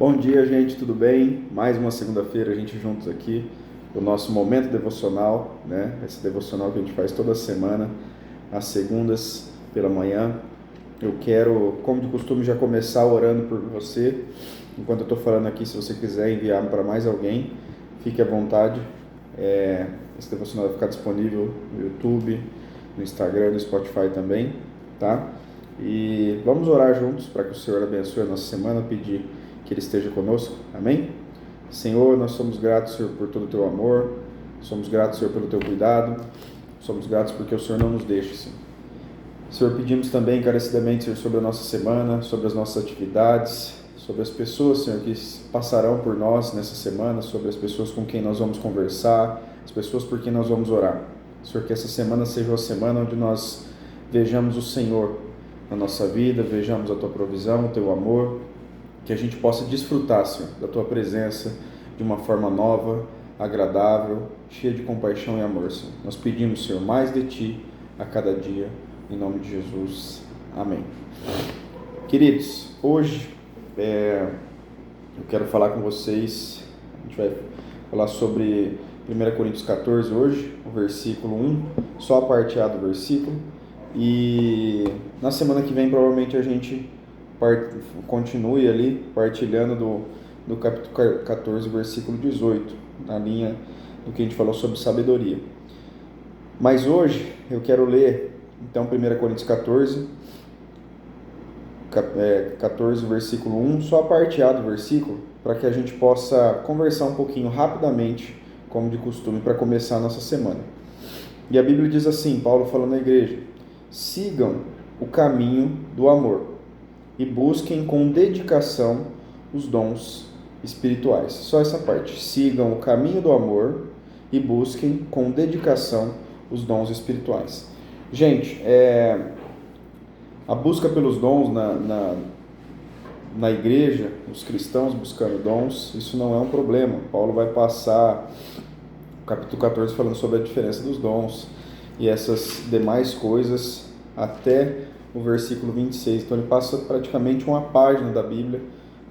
Bom dia, gente, tudo bem? Mais uma segunda-feira, a gente juntos aqui, o nosso momento devocional, né? Esse devocional que a gente faz toda semana, às segundas pela manhã. Eu quero, como de costume, já começar orando por você. Enquanto eu estou falando aqui, se você quiser enviar para mais alguém, fique à vontade. Esse devocional vai ficar disponível no YouTube, no Instagram, no Spotify também, tá? E vamos orar juntos para que o Senhor abençoe a nossa semana, pedir que Ele esteja conosco, amém? Senhor, nós somos gratos, Senhor, por todo o Teu amor, somos gratos, Senhor, pelo Teu cuidado, somos gratos porque o Senhor não nos deixa, Senhor. Senhor, pedimos também encarecidamente, Senhor, sobre a nossa semana, sobre as nossas atividades, sobre as pessoas, Senhor, que passarão por nós nessa semana, sobre as pessoas com quem nós vamos conversar, as pessoas por quem nós vamos orar. Senhor, que essa semana seja uma semana onde nós vejamos o Senhor na nossa vida, vejamos a Tua provisão, o Teu amor, que a gente possa desfrutar, Senhor, da Tua presença de uma forma nova, agradável, cheia de compaixão e amor, Senhor. Nós pedimos, Senhor, mais de Ti a cada dia, em nome de Jesus. Amém. Queridos, hoje eu quero falar com vocês, a gente vai falar sobre 1 Coríntios 14 hoje, o versículo 1, só a parte A do versículo, e na semana que vem provavelmente a gente continue ali partilhando do capítulo 14, versículo 18, na linha do que a gente falou sobre sabedoria. Mas hoje eu quero ler, então, 1 Coríntios 14, 14, versículo 1, só a parte A do versículo, para que a gente possa conversar um pouquinho rapidamente, como de costume, para começar a nossa semana. E a Bíblia diz assim, Paulo falando na igreja: sigam o caminho do amor e busquem com dedicação os dons espirituais. Só essa parte. Sigam o caminho do amor e busquem com dedicação os dons espirituais. Gente, a busca pelos dons na igreja, os cristãos buscando dons, isso não é um problema. Paulo vai passar o capítulo 14 falando sobre a diferença dos dons e essas demais coisas até o versículo 26. Então ele passa praticamente uma página da Bíblia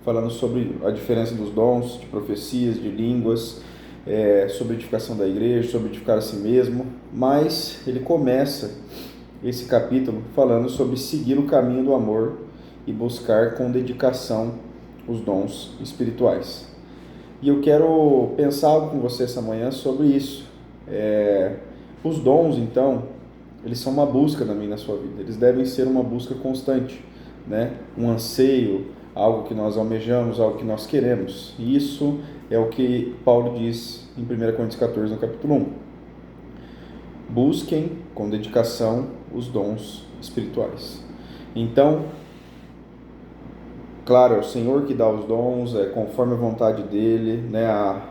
falando sobre a diferença dos dons, de profecias, de línguas, sobre a edificação da igreja, sobre edificar a si mesmo, mas ele começa esse capítulo falando sobre seguir o caminho do amor e buscar com dedicação os dons espirituais. E eu quero pensar algo com você essa manhã sobre isso. Os dons, então, eles são uma busca na minha e na sua vida. Eles devem ser uma busca constante, né? Um anseio, algo que nós almejamos, algo que nós queremos. E isso é o que Paulo diz em 1 Coríntios 14, no capítulo 1. Busquem com dedicação os dons espirituais. Então, claro, é o Senhor que dá os dons, conforme a vontade dEle, né?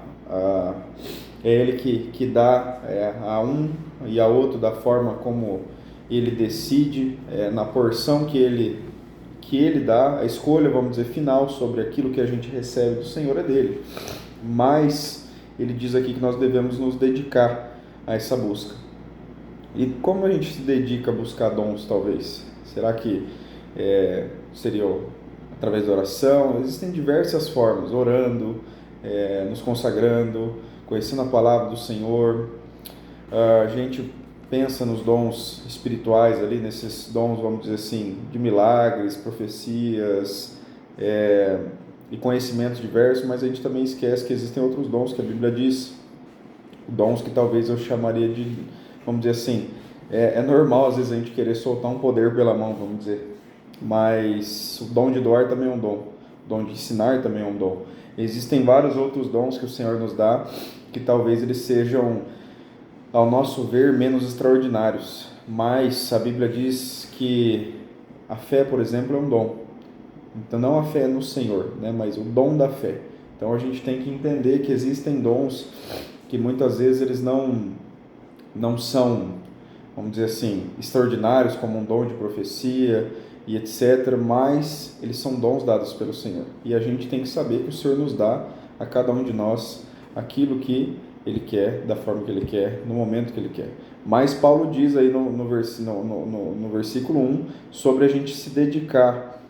É Ele que dá a um e a outro da forma como Ele decide, na porção que Ele dá, a escolha, vamos dizer, final sobre aquilo que a gente recebe do Senhor é dEle. Mas Ele diz aqui que nós devemos nos dedicar a essa busca. E como a gente se dedica a buscar dons, talvez? Será que seria através da oração? Existem diversas formas, orando, nos consagrando, conhecendo a palavra do Senhor. A gente pensa nos dons espirituais ali, nesses dons, vamos dizer assim, de milagres, profecias e conhecimentos diversos, mas a gente também esquece que existem outros dons que a Bíblia diz, dons que talvez eu chamaria de, vamos dizer assim, é normal às vezes a gente querer soltar um poder pela mão, vamos dizer, mas o dom de doar também é um dom, o dom de ensinar também é um dom. Existem vários outros dons que o Senhor nos dá, que talvez eles sejam, ao nosso ver, menos extraordinários, mas a Bíblia diz que a fé, por exemplo, é um dom. Então não a fé no Senhor, né, mas o dom da fé. Então a gente tem que entender que existem dons que muitas vezes eles não são, vamos dizer assim, extraordinários, como um dom de profecia e etc., mas eles são dons dados pelo Senhor. E a gente tem que saber que o Senhor nos dá a cada um de nós aquilo que Ele quer, da forma que Ele quer, no momento que Ele quer. Mas Paulo diz aí no versículo 1 sobre a gente se dedicar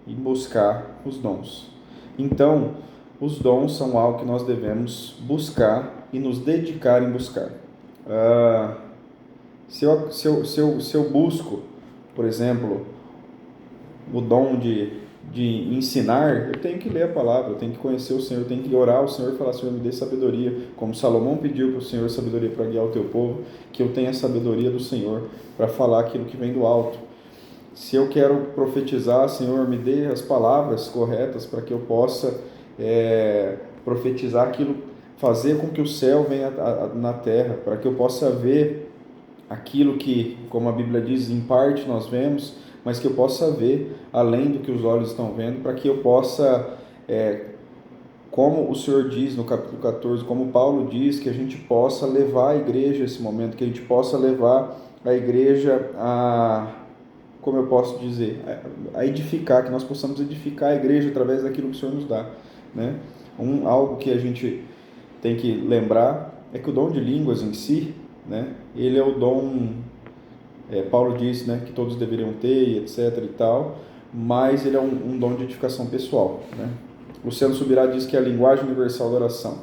e buscar os dons. Então, os dons são algo que nós devemos buscar e nos dedicar em buscar. Se eu busco, por exemplo, o dom de ensinar, eu tenho que ler a palavra, eu tenho que conhecer o Senhor, eu tenho que orar ao Senhor e falar: Senhor, me dê sabedoria, como Salomão pediu para o Senhor sabedoria para guiar o teu povo, que eu tenha a sabedoria do Senhor para falar aquilo que vem do alto. Se eu quero profetizar, Senhor, me dê as palavras corretas para que eu possa profetizar aquilo, fazer com que o céu venha na terra, para que eu possa ver aquilo que, como a Bíblia diz, em parte nós vemos, mas que eu possa ver além do que os olhos estão vendo, para que eu possa, como o Senhor diz no capítulo 14, como Paulo diz, que a gente possa levar a igreja esse momento, que a gente possa levar a igreja como eu posso dizer, a edificar, que nós possamos edificar a igreja através daquilo que o Senhor nos dá, né? Algo que a gente tem que lembrar é que o dom de línguas em si, né, ele é o dom, Paulo diz, né, que todos deveriam ter, etc e tal, mas ele é um dom de edificação pessoal, né? Luciano Subirá diz que é a linguagem universal da oração.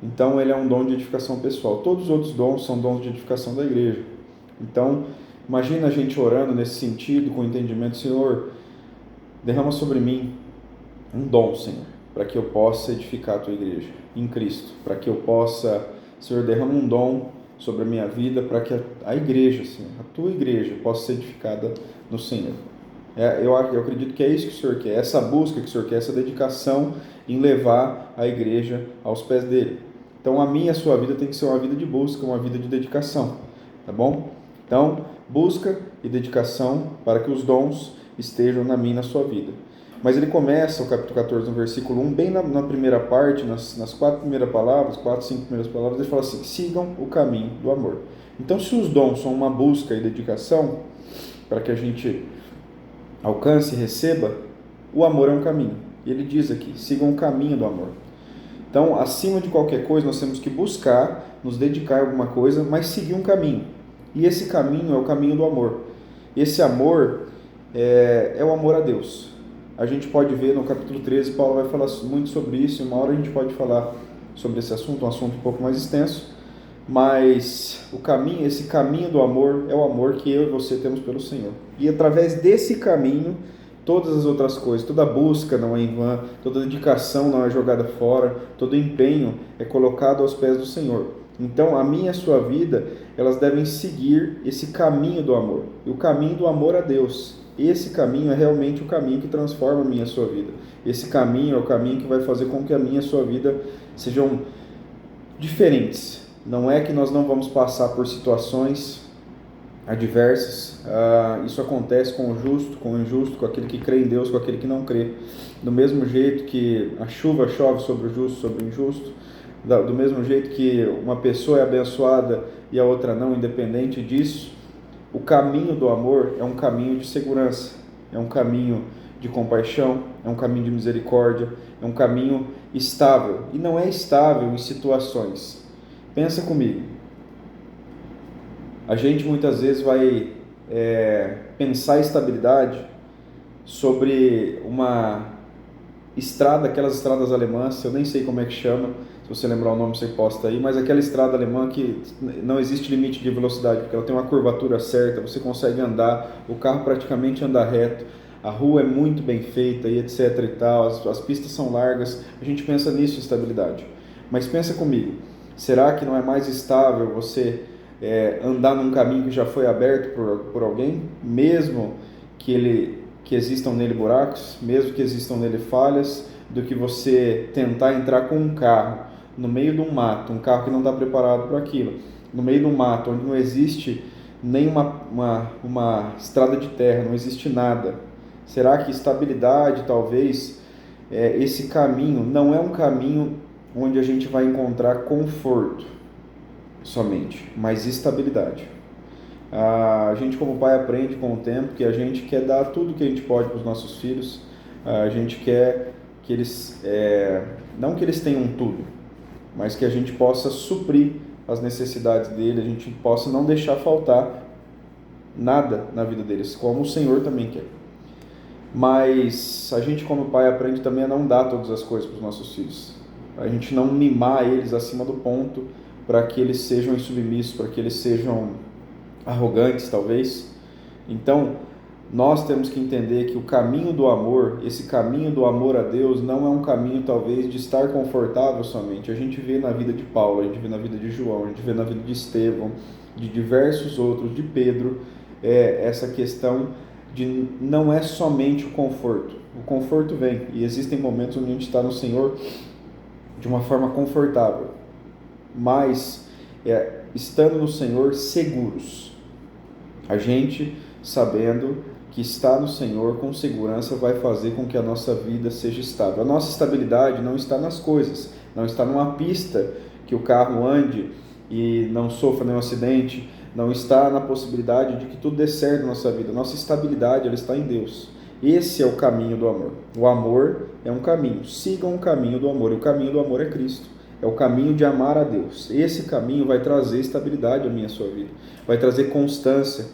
Então ele é um dom de edificação pessoal. Todos os outros dons são dons de edificação da igreja. Então, imagina a gente orando nesse sentido, com entendimento: Senhor, derrama sobre mim um dom, Senhor, para que eu possa edificar a tua igreja em Cristo, para que eu possa, Senhor, derrama um dom sobre a minha vida, para que a igreja, Senhor, a tua igreja possa ser edificada no Senhor. Eu acredito que é isso que o Senhor quer, essa busca que o Senhor quer, essa dedicação em levar a igreja aos pés dele. Então a minha e a sua vida tem que ser uma vida de busca, uma vida de dedicação, tá bom? Então, busca e dedicação para que os dons estejam na minha e na sua vida. Mas ele começa o capítulo 14, no versículo 1, bem na primeira parte, nas 4 primeiras palavras, 4, 5 primeiras palavras, ele fala assim: sigam o caminho do amor. Então, se os dons são uma busca e dedicação, para que a gente alcance e receba, o amor é um caminho. E ele diz aqui: sigam o caminho do amor. Então, acima de qualquer coisa, nós temos que buscar, nos dedicar a alguma coisa, mas seguir um caminho. E esse caminho é o caminho do amor. Esse amor é o amor a Deus. A gente pode ver no capítulo 13, Paulo vai falar muito sobre isso, e uma hora a gente pode falar sobre esse assunto, um assunto um pouco mais extenso, mas esse caminho do amor é o amor que eu e você temos pelo Senhor. E através desse caminho, todas as outras coisas, toda busca não é em vão, toda dedicação não é jogada fora, todo empenho é colocado aos pés do Senhor. Então, a minha e a sua vida, elas devem seguir esse caminho do amor, e o caminho do amor a Deus. Esse caminho é realmente o caminho que transforma a minha e a sua vida. Esse caminho é o caminho que vai fazer com que a minha e a sua vida sejam diferentes. Não é que nós não vamos passar por situações adversas. Isso acontece com o justo, com o injusto, com aquele que crê em Deus, com aquele que não crê. Do mesmo jeito que a chuva chove sobre o justo, sobre o injusto, do mesmo jeito que uma pessoa é abençoada e a outra não, independente disso, o caminho do amor é um caminho de segurança, é um caminho de compaixão, é um caminho de misericórdia, é um caminho estável. E não é estável em situações. Pensa comigo. A gente muitas vezes vai pensar estabilidade sobre uma estrada, aquelas estradas alemãs, eu nem sei como é que chama, se você lembrar o nome você posta aí, mas aquela estrada alemã que não existe limite de velocidade, porque ela tem uma curvatura certa, você consegue andar, o carro praticamente anda reto, a rua é muito bem feita e etc e tal, as pistas são largas, a gente pensa nisso, estabilidade. Mas pensa comigo, será que não é mais estável você andar num caminho que já foi aberto por alguém, mesmo que existam nele buracos, mesmo que existam nele falhas, do que você tentar entrar com um carro no meio de um mato, um carro que não está preparado para aquilo, no meio de um mato onde não existe nem uma estrada de terra, não existe nada. Será que estabilidade, talvez, esse caminho não é um caminho onde a gente vai encontrar conforto somente, mas estabilidade? A gente como pai aprende com o tempo que a gente quer dar tudo que a gente pode para os nossos filhos, a gente quer que eles, não que eles tenham tudo, mas que a gente possa suprir as necessidades deles, a gente possa não deixar faltar nada na vida deles, como o Senhor também quer. Mas a gente, como pai, aprende também a não dar todas as coisas para os nossos filhos. A gente não mimar eles acima do ponto para que eles sejam insubmissos, para que eles sejam arrogantes, talvez. Então, nós temos que entender que o caminho do amor, esse caminho do amor a Deus, não é um caminho, talvez, de estar confortável somente. A gente vê na vida de Paulo, a gente vê na vida de João, a gente vê na vida de Estevão, de diversos outros, de Pedro, essa questão de não é somente o conforto. O conforto vem, e existem momentos onde a gente está no Senhor de uma forma confortável, mas estando no Senhor seguros. A gente, sabendo que estar no Senhor com segurança, vai fazer com que a nossa vida seja estável. A nossa estabilidade não está nas coisas, não está numa pista que o carro ande e não sofra nenhum acidente, não está na possibilidade de que tudo dê certo na nossa vida. Nossa estabilidade, ela está em Deus. Esse é o caminho do amor. O amor é um caminho. Sigam o caminho do amor. E o caminho do amor é Cristo. É o caminho de amar a Deus. Esse caminho vai trazer estabilidade à minha e à sua vida. Vai trazer constância,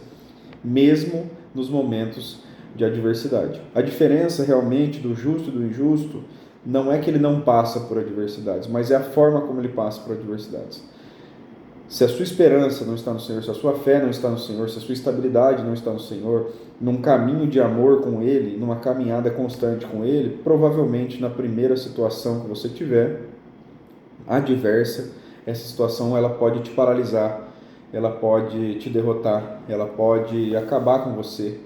mesmo nos momentos de adversidade. A diferença realmente do justo e do injusto não é que ele não passa por adversidades, mas é a forma como ele passa por adversidades. Se a sua esperança não está no Senhor, se a sua fé não está no Senhor, se a sua estabilidade não está no Senhor, num caminho de amor com Ele, numa caminhada constante com Ele, provavelmente na primeira situação que você tiver, adversa, essa situação ela pode te paralisar, ela pode te derrotar, ela pode acabar com você.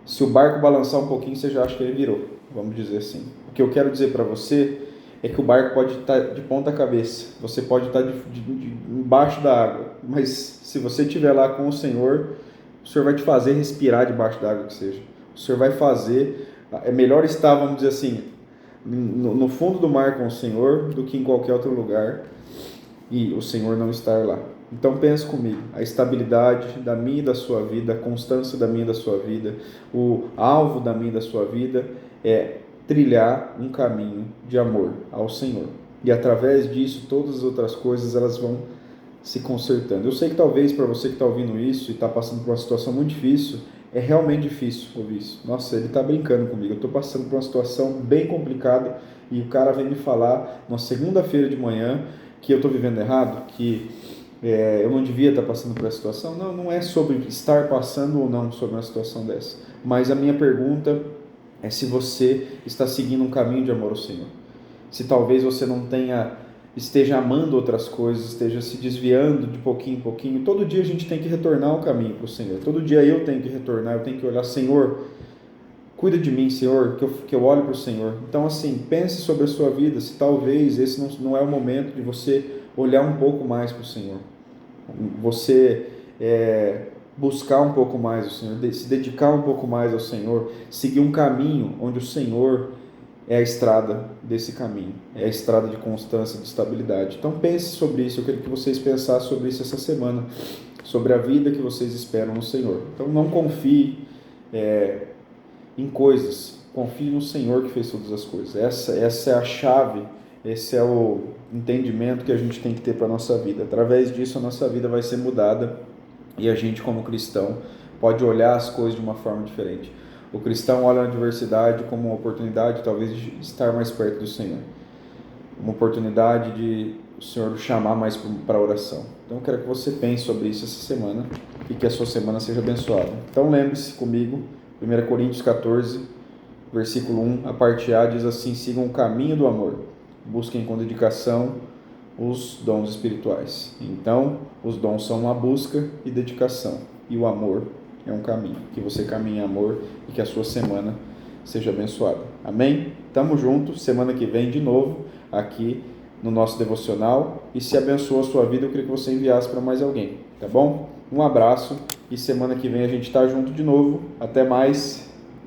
Se o barco balançar um pouquinho, você já acha que ele virou, vamos dizer assim. O que eu quero dizer para você é que o barco pode estar de ponta cabeça, você pode estar embaixo da água, mas se você estiver lá com o Senhor vai te fazer respirar debaixo da água que seja. O Senhor vai fazer, é melhor estar, vamos dizer assim, no fundo do mar com o Senhor do que em qualquer outro lugar e o Senhor não estar lá. Então pense comigo, a estabilidade da minha e da sua vida, a constância da minha e da sua vida, o alvo da minha e da sua vida é trilhar um caminho de amor ao Senhor. E através disso, todas as outras coisas elas vão se consertando. Eu sei que talvez para você que está ouvindo isso e está passando por uma situação muito difícil, é realmente difícil ouvir isso. Nossa, ele está brincando comigo. Eu estou passando por uma situação bem complicada e o cara vem me falar na segunda-feira de manhã que eu estou vivendo errado, que eu não devia estar passando por essa situação. Não, não é sobre estar passando ou não sobre uma situação dessa. Mas a minha pergunta é se você está seguindo um caminho de amor ao Senhor. Se talvez você não esteja amando outras coisas, esteja se desviando de pouquinho em pouquinho. Todo dia a gente tem que retornar o caminho para o Senhor. Todo dia eu tenho que retornar, eu tenho que olhar, Senhor, cuida de mim, Senhor, que eu olhe para o Senhor. Então, assim, pense sobre a sua vida, se talvez esse não é o momento de você olhar um pouco mais para o Senhor. Você buscar um pouco mais o Senhor, se dedicar um pouco mais ao Senhor, seguir um caminho onde o Senhor é a estrada desse caminho, é a estrada de constância, de estabilidade. Então pense sobre isso, eu queria que vocês pensassem sobre isso essa semana, sobre a vida que vocês esperam no Senhor. Então não confie em coisas, confie no Senhor que fez todas as coisas. Essa é a chave, esse é o entendimento que a gente tem que ter para a nossa vida. Através disso a nossa vida vai ser mudada e a gente como cristão pode olhar as coisas de uma forma diferente. O cristão olha a adversidade como uma oportunidade, talvez, de estar mais perto do Senhor. Uma oportunidade de o Senhor o chamar mais para a oração. Então, eu quero que você pense sobre isso essa semana e que a sua semana seja abençoada. Então, lembre-se comigo, 1 Coríntios 14, versículo 1, a parte A diz assim: sigam o caminho do amor, busquem com dedicação os dons espirituais. Então, os dons são uma busca e dedicação, e o amor é um caminho, que você caminhe em amor e que a sua semana seja abençoada. Amém? Tamo junto, semana que vem de novo aqui no nosso devocional, e se abençoou a sua vida, eu queria que você enviasse para mais alguém, tá bom? Um abraço e semana que vem a gente tá junto de novo. Até mais.